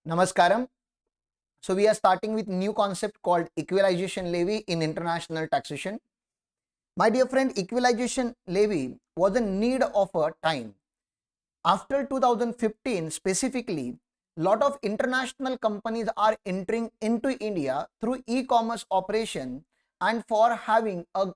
Namaskaram. So we are starting with new concept called equalization levy in international taxation. My dear friend, equalization levy was a need of a time. After 2015 specifically, lot of international companies are entering into India through e-commerce operation and for having a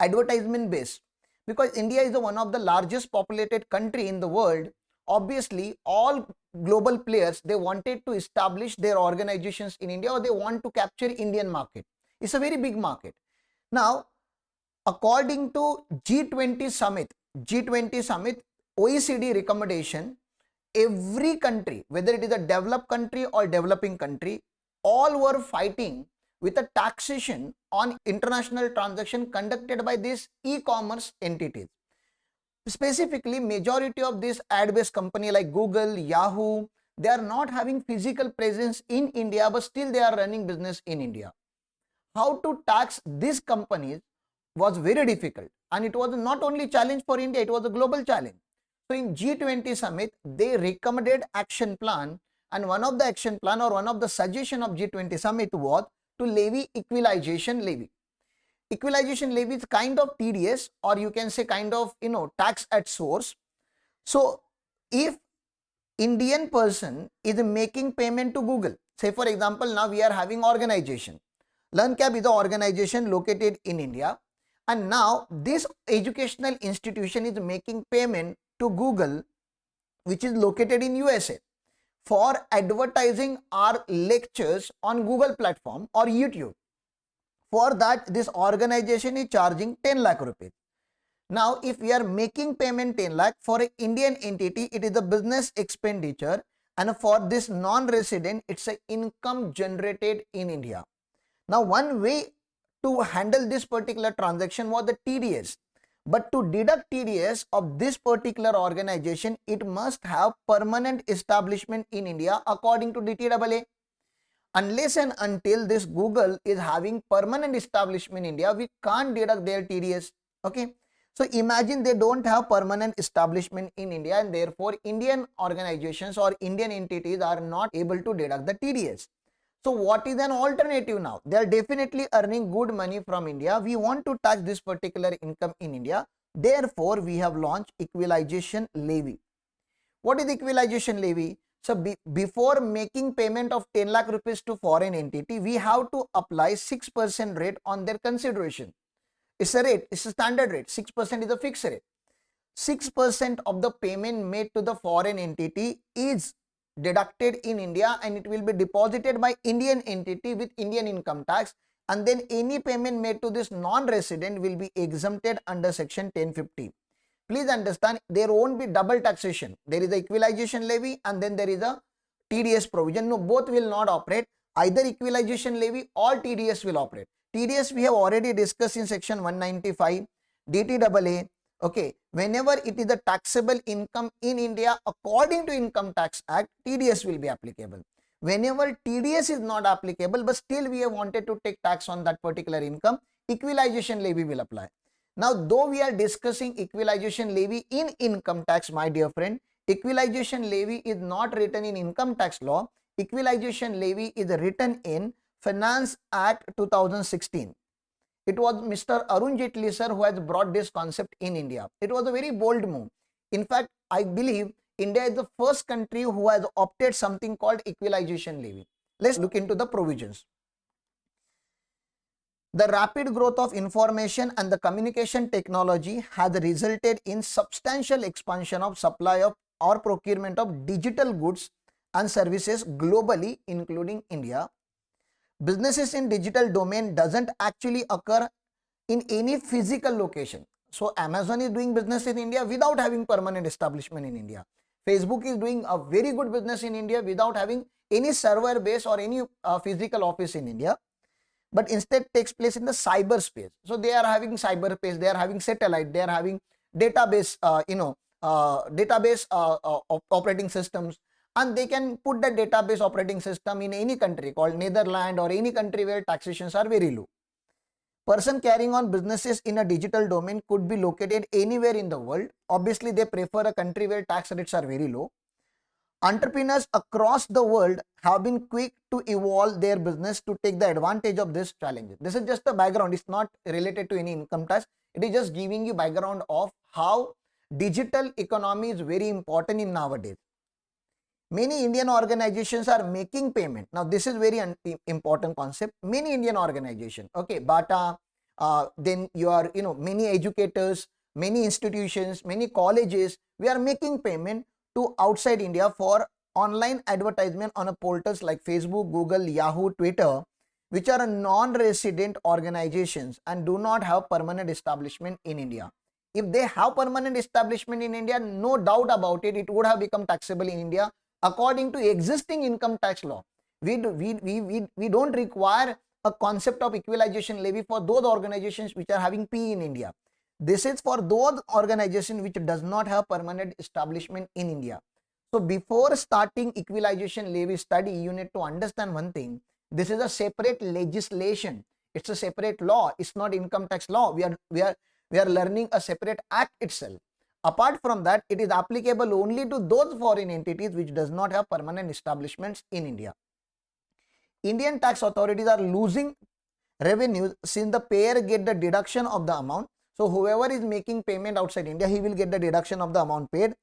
advertisement base, because India is one of the largest populated country in the world. Obviously all global players, they wanted to establish their organizations in India, or they want to capture Indian market. It's a very big market. Now, according to G20 summit, OECD recommendation, every country, whether it is a developed country or developing country, all were fighting with a taxation on international transaction conducted by these e-commerce entities. Specifically, majority of this ad-based company like Google, Yahoo, they are not having physical presence in India, but still they are running business in India. How to tax these companies was very difficult, and it was not only challenge for India, it was a global challenge. So in G20 summit, they recommended action plan, and one of the action plan or one of the suggestion of G20 summit was to levy equalization levy. Equalization levy is kind of TDS, or you can say kind of tax at source. So if Indian person is making payment to Google, say for example, now we are having organization. LearnCap is an organization located in India, and now this educational institution is making payment to Google, which is located in USA, for advertising our lectures on Google platform or YouTube. For that, this organization is charging 10 lakh rupees. Now, if we are making payment 10 lakh for an Indian entity, it is a business expenditure, and for this non-resident, it's an income generated in India. Now, one way to handle this particular transaction was the TDS. But to deduct TDS of this particular organization, it must have permanent establishment in India according to DTAA. Unless and until this Google is having permanent establishment in India, we can't deduct their TDS. Okay. So imagine they don't have permanent establishment in India, and therefore Indian organizations or Indian entities are not able to deduct the TDS. So what is an alternative now? They are definitely earning good money from India. We want to tax this particular income in India. Therefore, we have launched equalization levy. What is equalization levy? So before making payment of 10 lakh rupees to foreign entity, we have to apply 6% rate on their consideration. It's a rate, it's a standard rate. 6% is a fixed rate. 6% of the payment made to the foreign entity is deducted in India, and it will be deposited by Indian entity with Indian income tax, and then any payment made to this non-resident will be exempted under section 1050. Please understand, there won't be double taxation. There is a equalization levy and then there is a TDS provision. No, both will not operate. Either equalization levy or TDS will operate. TDS we have already discussed in section 195. DTAA, okay, whenever it is a taxable income in India according to Income Tax Act, TDS will be applicable. Whenever TDS is not applicable, but still we have wanted to take tax on that particular income, equalization levy will apply. Now, though we are discussing equalization levy in income tax, my dear friend, equalization levy is not written in income tax law. Equalization levy is written in Finance Act 2016. It was Mr. Arun Jaitley sir who has brought this concept in India. It was a very bold move. In fact, I believe India is the first country who has opted something called equalization levy. Let's look into the provisions. The rapid growth of information and the communication technology has resulted in substantial expansion of supply of or procurement of digital goods and services globally, including India. Businesses in digital domain doesn't actually occur in any physical location. So Amazon is doing business in India without having permanent establishment in India. Facebook is doing a very good business in India without having any server base or any physical office in India, but instead takes place in the cyberspace. So they are having cyberspace, they are having satellite, they are having database, operating systems, and they can put the database operating system in any country called Netherlands or any country where taxations are very low. Person carrying on businesses in a digital domain could be located anywhere in the world. Obviously, they prefer a country where tax rates are very low. Entrepreneurs across the world have been quick to evolve their business to take the advantage of this challenge. This is just the background. It's not related to any income tax. It is just giving you background of how digital economy is very important in nowadays. Many Indian organizations are making payment. Now, this is very important concept. Many Indian organizations, okay, Bata, then you are, many educators, many institutions, many colleges, we are making payment to outside India for online advertisement on a portals like Facebook, Google, Yahoo, Twitter, which are non-resident organizations and do not have permanent establishment in India. If they have permanent establishment in India, no doubt about it, it would have become taxable in India according to existing income tax law. We don't require a concept of equalization levy for those organizations which are having PE in India. This is for those organizations which does not have permanent establishment in India. So before starting equalization levy study, you need to understand one thing. This is a separate legislation. It's a separate law. It's not income tax law. We are learning a separate act itself. Apart from that, it is applicable only to those foreign entities which does not have permanent establishments in India. Indian tax authorities are losing revenues since the payer get the deduction of the amount. So whoever is making payment outside India, he will get the deduction of the amount paid.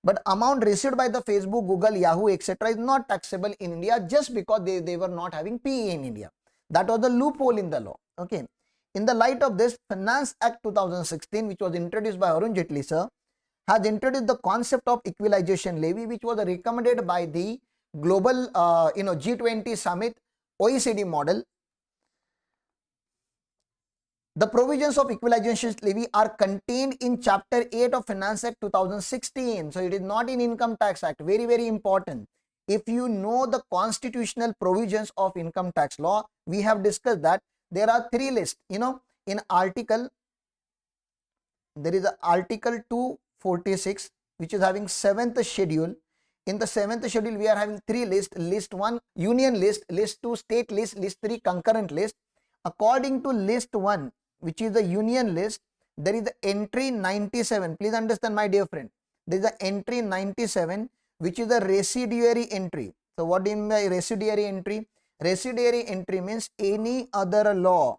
But amount received by the Facebook, Google, Yahoo, etc. is not taxable in India just because they were not having PE in India. That was the loophole in the law. Okay. In the light of this, Finance Act 2016, which was introduced by Arun Jaitley sir, has introduced the concept of equalization levy, which was recommended by the global G20 summit OECD model. The provisions of equalization levy are contained in Chapter 8 of Finance Act 2016. So it is not in Income Tax Act. Very, very important. If you know the constitutional provisions of income tax law, we have discussed that there are three lists. In article, there is Article 246, which is having 7th schedule. In the 7th schedule, we are having three lists. List 1, union list. List 2, state list. List 3, concurrent list. According to list 1, which is the union list, there is the entry 97. Please understand, my dear friend. There is the entry 97, which is the residuary entry. So what do you mean by residuary entry? Residuary entry means any other law,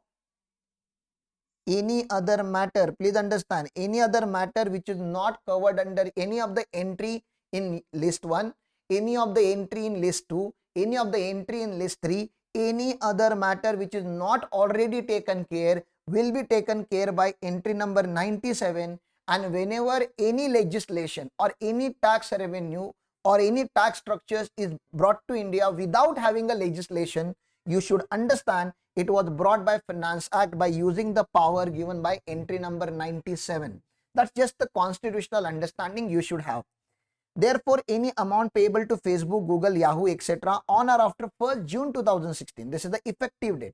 any other matter. Please understand, any other matter which is not covered under any of the entry in list 1, any of the entry in list 2, any of the entry in list 3, any other matter which is not already taken care will be taken care by entry number 97. And whenever any legislation or any tax revenue or any tax structures is brought to India without having a legislation, you should understand it was brought by Finance Act by using the power given by entry number 97. That's just the constitutional understanding you should have. Therefore, any amount payable to Facebook, Google, Yahoo, etc. on or after 1st June 2016, this is the effective date,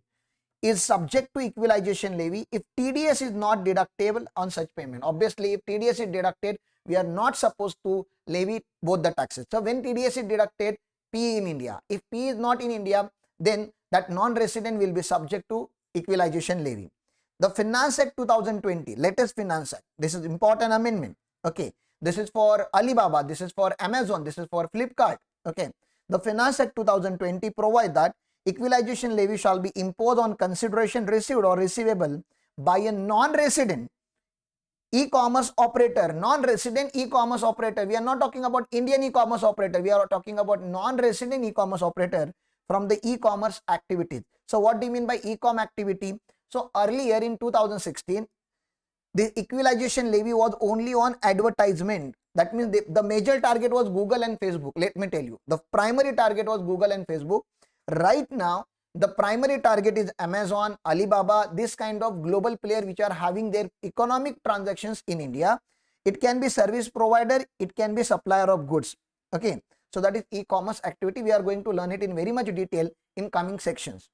is subject to equalization levy if TDS is not deductible on such payment. Obviously, if TDS is deducted, we are not supposed to levy both the taxes. So when TDS is deducted, P in India. If P is not in India, then that non-resident will be subject to equalization levy. The Finance Act 2020, latest Finance Act, this is important amendment. Okay, this is for Alibaba, this is for Amazon, this is for Flipkart. Okay, the Finance Act 2020 provide that equalization levy shall be imposed on consideration received or receivable by a non-resident e-commerce operator. Non-resident e-commerce operator. We are not talking about Indian e-commerce operator. We are talking about non-resident e-commerce operator from the e-commerce activities. So what do you mean by e-com activity? So earlier in 2016, the equalization levy was only on advertisement. That means the major target was Google and Facebook. Let me tell you, the primary target was Google and Facebook. Right now, the primary target is Amazon, Alibaba, this kind of global player which are having their economic transactions in India. It can be service provider, it can be supplier of goods. Okay, so that is e-commerce activity. We are going to learn it in very much detail in coming sections.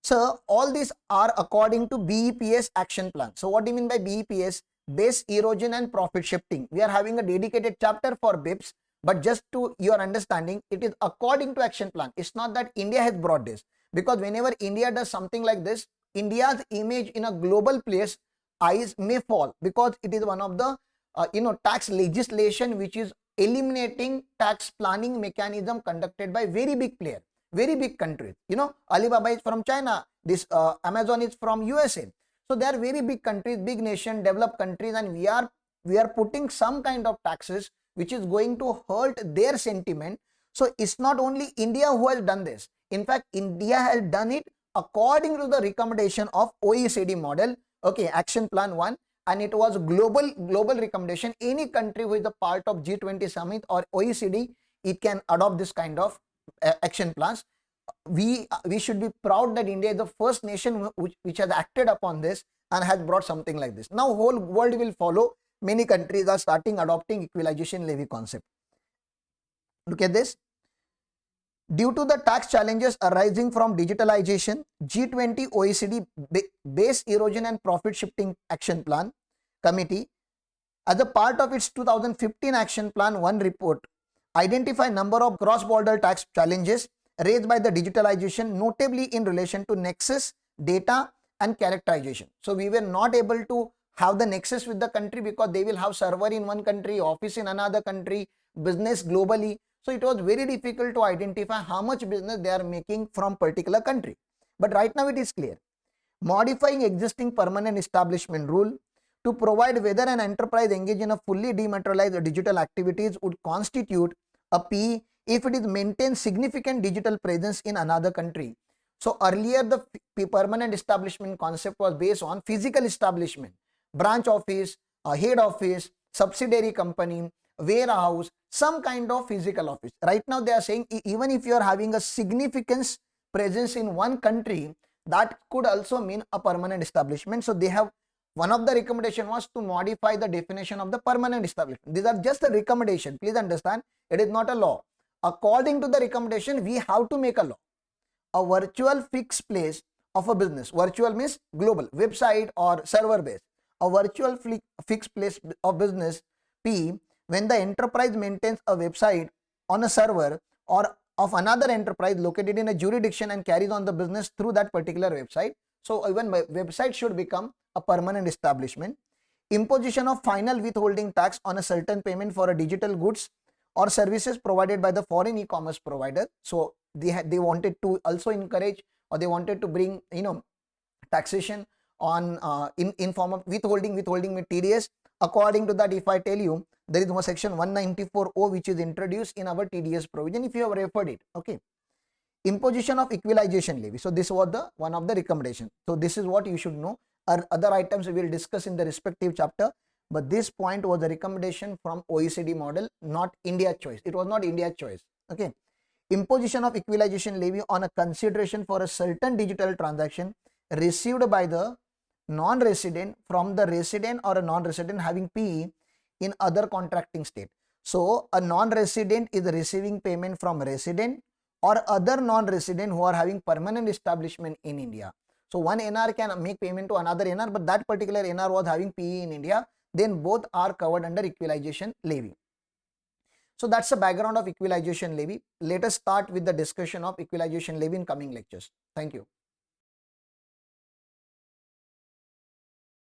So all these are according to BEPS action plan. So what do you mean by BEPS? Base erosion and profit shifting. We are having a dedicated chapter for BEPS. But just to your understanding, it is according to action plan. It's not that India has brought this, because whenever India does something like this, India's image in a global place eyes may fall, because it is one of the tax legislation which is eliminating tax planning mechanism conducted by very big player, very big countries. You know, Alibaba is from China, this Amazon is from USA. So they are very big countries, big nation, developed countries, and we are putting some kind of taxes which is going to hurt their sentiment. So it's not only India who has done this. In fact, India has done it according to the recommendation of OECD model, okay, action plan 1, and it was global recommendation. Any country who is a part of G20 summit or OECD, it can adopt this kind of action plans. We should be proud that India is the first nation which has acted upon this and has brought something like this. Now whole world will follow. Many countries are starting adopting equalization levy concept. Look at this. Due to the tax challenges arising from digitalization, G20 OECD Base Erosion and Profit Shifting Action Plan Committee, as a part of its 2015 Action Plan 1 report, identify number of cross-border tax challenges raised by the digitalization, notably in relation to nexus, data and characterization. So we were not able to have the nexus with the country because they will have server in one country, office in another country, business globally. So it was very difficult to identify how much business they are making from particular country. But right now it is clear. Modifying existing permanent establishment rule to provide whether an enterprise engaged in a fully dematerialized digital activities would constitute a PE if it is maintained significant digital presence in another country. So earlier the permanent establishment concept was based on physical establishment, branch office, a head office, subsidiary company, warehouse, some kind of physical office. Right now they are saying even if you are having a significant presence in one country, that could also mean a permanent establishment. So they have, one of the recommendation was to modify the definition of the permanent establishment. These are just a recommendation. Please understand, it is not a law. According to the recommendation, we have to make a law. A virtual fixed place of a business. Virtual means global, website or server based. A virtual fixed place of business, P, when the enterprise maintains a website on a server or of another enterprise located in a jurisdiction and carries on the business through that particular website. So even website should become a permanent establishment. Imposition of final withholding tax on a certain payment for a digital goods or services provided by the foreign e-commerce provider. So they wanted to also encourage, or they wanted to bring, you know, taxation on in form of withholding with TDS. According to that, if I tell you, there is one section 194O which is introduced in our TDS provision, if you have referred it, okay. Imposition of equalization levy. So this was the one of the recommendations. So this is what you should know. Other items we will discuss in the respective chapter, but this point was the recommendation from OECD model, not India choice. It was not India choice, okay. Imposition of equalization levy on a consideration for a certain digital transaction received by the non-resident from the resident or a non-resident having PE in other contracting state. So a non-resident is receiving payment from resident or other non-resident who are having permanent establishment in India. So one NR can make payment to another NR, but that particular NR was having PE in India, then both are covered under equalization levy. So that's the background of equalization levy. Let us start with the discussion of equalization levy in coming lectures. Thank you.